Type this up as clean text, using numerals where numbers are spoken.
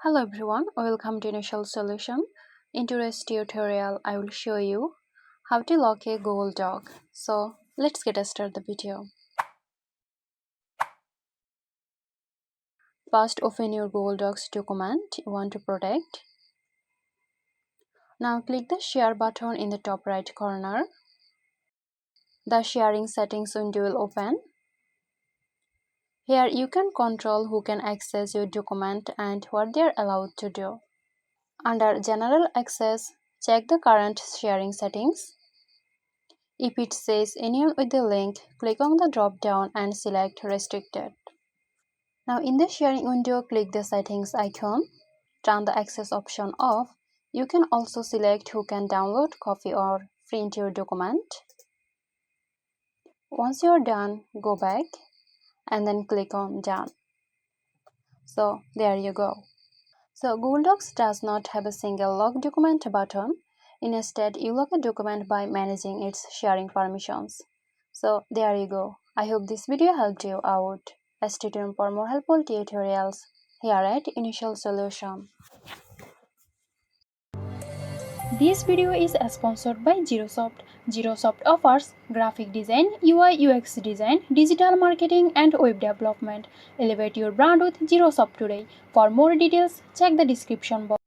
Hello everyone, welcome to Initial Solution. In today's tutorial, I will show you how to lock a Google Doc. So let's get started the video. First, open your Google Docs document you want to protect. Now click the share button in the top right corner. The sharing settings window will open. Here you can control who can access your document and what they are allowed to do. Under General Access, check the current sharing settings. If it says anyone with the link, click on the drop-down and select Restricted. Now in the sharing window, click the settings icon. Turn the access option off. You can also select who can download, copy or print your document. Once you're done, go back and then click on Done. So there you go. So Google Docs does not have a single lock document button. Instead, you lock a document by managing its sharing permissions. So there you go. I hope this video helped you out. Stay tuned for more helpful tutorials here at Initial Solution. This video is sponsored by Girosoft. Girosoft offers graphic design, UI UX design, digital marketing and web development. Elevate your brand with Girosoft today. For more details, check the description box.